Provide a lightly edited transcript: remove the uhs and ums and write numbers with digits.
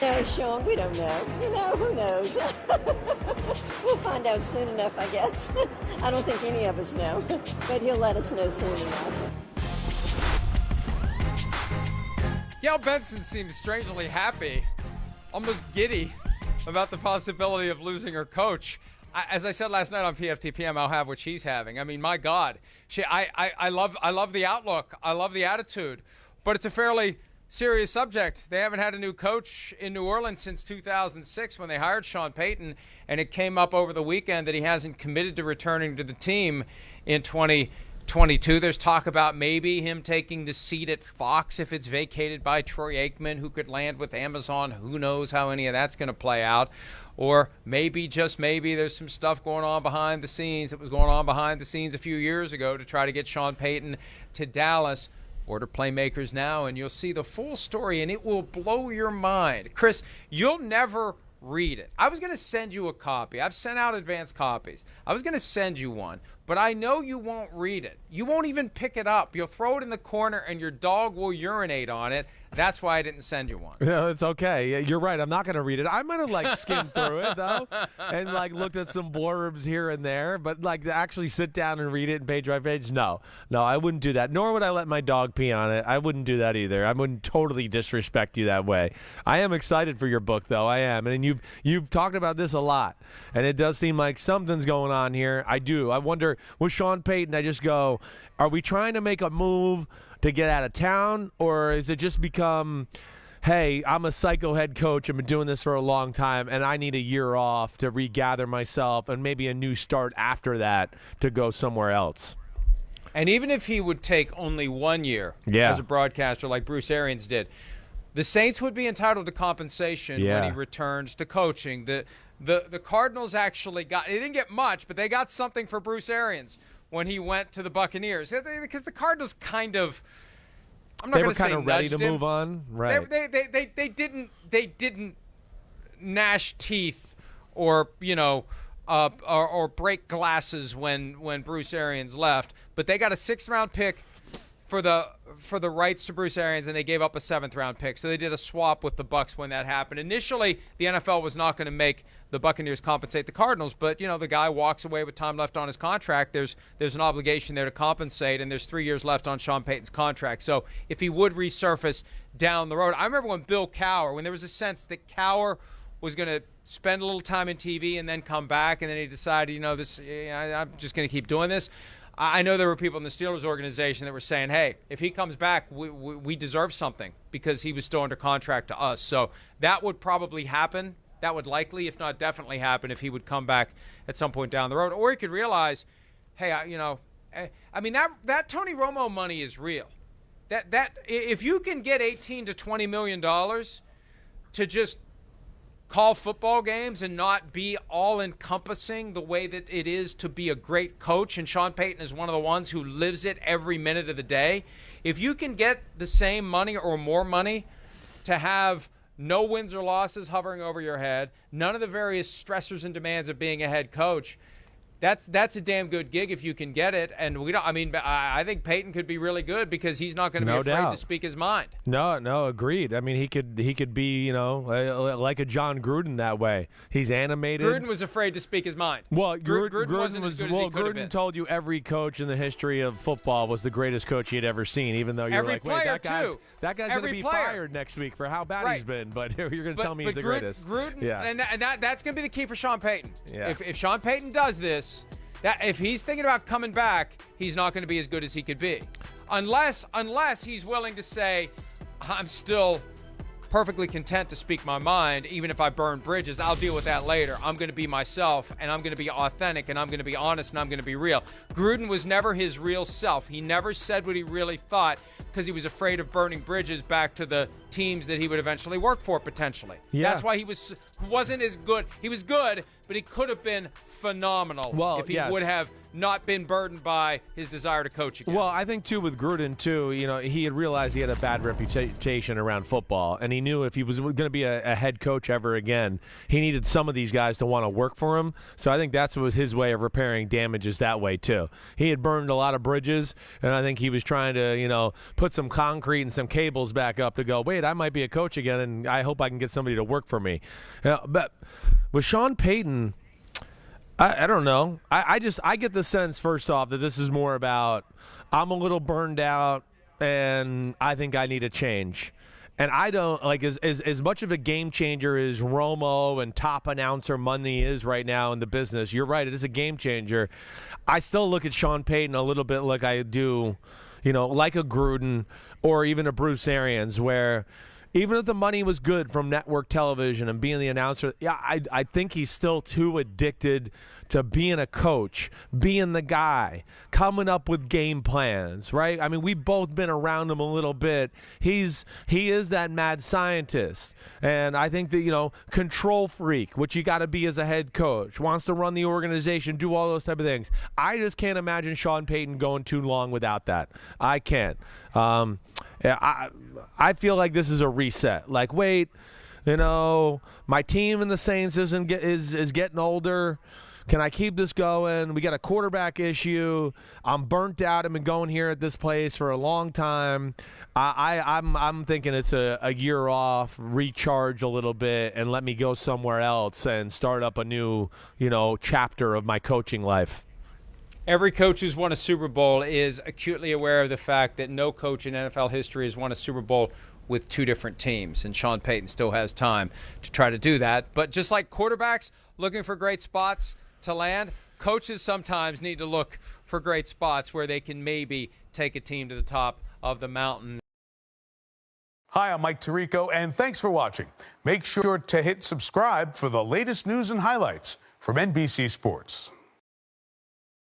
No, Sean, we don't know. Who knows? We'll find out soon enough, I guess. I don't think any of us know, but he'll let us know soon enough. Gail Benson seems strangely happy, almost giddy, about the possibility of losing her coach. As I said last night on PFTPM, I'll have what she's having. I mean, my God, I love the outlook. I love the attitude, but it's a fairly serious subject. They haven't had a new coach in New Orleans since 2006 when they hired Sean Payton, and it came up over the weekend that he hasn't committed to returning to the team in 2022. There's talk about maybe him taking the seat at Fox if it's vacated by Troy Aikman, who could land with Amazon. Who knows how any of that's going to play out. Or maybe, just maybe, there's some stuff going on behind the scenes that was going on behind the scenes a few years ago to try to get Sean Payton to Dallas. Order Playmakers now, and you'll see the full story, and it will blow your mind. Chris, you'll never read it. I was going to send you a copy. I've sent out advance copies. I was going to send you one, but I know you won't read it. You won't even pick it up. You'll throw it in the corner, and your dog will urinate on it. That's why I didn't send you one. No, it's okay. You're right. I'm not going to read it. I might have skimmed through it though, and looked at some blurbs here and there. But to actually sit down and read it page by page, no, I wouldn't do that. Nor would I let my dog pee on it. I wouldn't do that either. I wouldn't totally disrespect you that way. I am excited for your book though. I am, and you've talked about this a lot, and it does seem like something's going on here. I do. I wonder with Sean Payton. I just go, are we trying to make a move to get out of town, or is it just become, hey, I'm a psycho head coach, I've been doing this for a long time, and I need a year off to regather myself and maybe a new start after that to go somewhere else? And even if he would take only 1 year as a broadcaster like Bruce Arians did, the Saints would be entitled to compensation when he returns to coaching. The Cardinals actually got – they didn't get much, but they got something for Bruce Arians when he went to the Buccaneers, because the Cardinals kind of, I'm not going to say nudged him. They were kind of ready to move on, right? They didn't gnash teeth or or break glasses when Bruce Arians left, but they got a 6th-round pick for the rights to Bruce Arians, and they gave up a 7th-round pick. So they did a swap with the Bucs when that happened. Initially, the NFL was not going to make the Buccaneers compensate the Cardinals, but the guy walks away with time left on his contract. There's an obligation there to compensate, and there's 3 years left on Sean Payton's contract. So if he would resurface down the road, I remember when Bill Cowher, when there was a sense that Cowher was going to spend a little time in TV and then come back, and then he decided, I'm just going to keep doing this. I know there were people in the Steelers organization that were saying, hey, if he comes back, we deserve something because he was still under contract to us. So that would probably happen. That would likely, if not definitely happen, if he would come back at some point down the road. Or he could realize, hey, that Tony Romo money is real. That if you can get $18 to $20 million to just call football games and not be all-encompassing the way that it is to be a great coach, and Sean Payton is one of the ones who lives it every minute of the day. If you can get the same money or more money to have no wins or losses hovering over your head, none of the various stressors and demands of being a head coach, that's a damn good gig if you can get it. And I think Payton could be really good because he's not going to be afraid to speak his mind. No, agreed. I mean, he could be, like a John Gruden that way. He's animated. Gruden was afraid to speak his mind. Well, Gruden wasn't as good as he could have been. Gruden told you every coach in the history of football was the greatest coach he had ever seen, even though you're like, wait, that guy's going to be fired next week for how bad he's been. But you're going to tell me he's the greatest. Gruden, and that's going to be the key for Sean Payton. Yeah. If Sean Payton does this, that if he's thinking about coming back, he's not going to be as good as he could be. Unless he's willing to say, I'm still perfectly content to speak my mind, even if I burn bridges. I'll deal with that later. I'm going to be myself, and I'm going to be authentic, and I'm going to be honest, and I'm going to be real. Gruden was never his real self. He never said what he really thought because he was afraid of burning bridges back to the teams that he would eventually work for, potentially. Yeah. That's why he wasn't as good. He was good, but he could have been phenomenal if he would have not been burdened by his desire to coach again. Well, I think, too, with Gruden, too, he had realized he had a bad reputation around football, and he knew if he was going to be a head coach ever again, he needed some of these guys to want to work for him. So I think that's what was his way of repairing damages that way, too. He had burned a lot of bridges, and I think he was trying to, put some concrete and some cables back up to go, wait great. I might be a coach again, and I hope I can get somebody to work for me. But with Sean Payton, I don't know. I get the sense, first off, that this is more about I'm a little burned out, and I think I need a change. And I don't like as much of a game changer as Romo and top announcer money is right now in the business. You're right; it is a game changer. I still look at Sean Payton a little bit like I do, like a Gruden or even a Bruce Arians, where even if the money was good from network television and being the announcer, I think he's still too addicted to being a coach, being the guy, coming up with game plans, right? I mean, we've both been around him a little bit. He is that mad scientist. And I think that, control freak, which you got to be as a head coach, wants to run the organization, do all those type of things. I just can't imagine Sean Payton going too long without that. I can't. I feel like this is a reset. Like, wait, my team in the Saints is getting older. Can I keep this going? We got a quarterback issue. I'm burnt out. I've been going here at this place for a long time. I'm thinking it's a year off, recharge a little bit, and let me go somewhere else and start up a new, chapter of my coaching life. Every coach who's won a Super Bowl is acutely aware of the fact that no coach in NFL history has won a Super Bowl with two different teams, and Sean Payton still has time to try to do that. But just like quarterbacks looking for great spots to land, coaches sometimes need to look for great spots where they can maybe take a team to the top of the mountain. Hi, I'm Mike Tirico, and thanks for watching. Make sure to hit subscribe for the latest news and highlights from NBC Sports.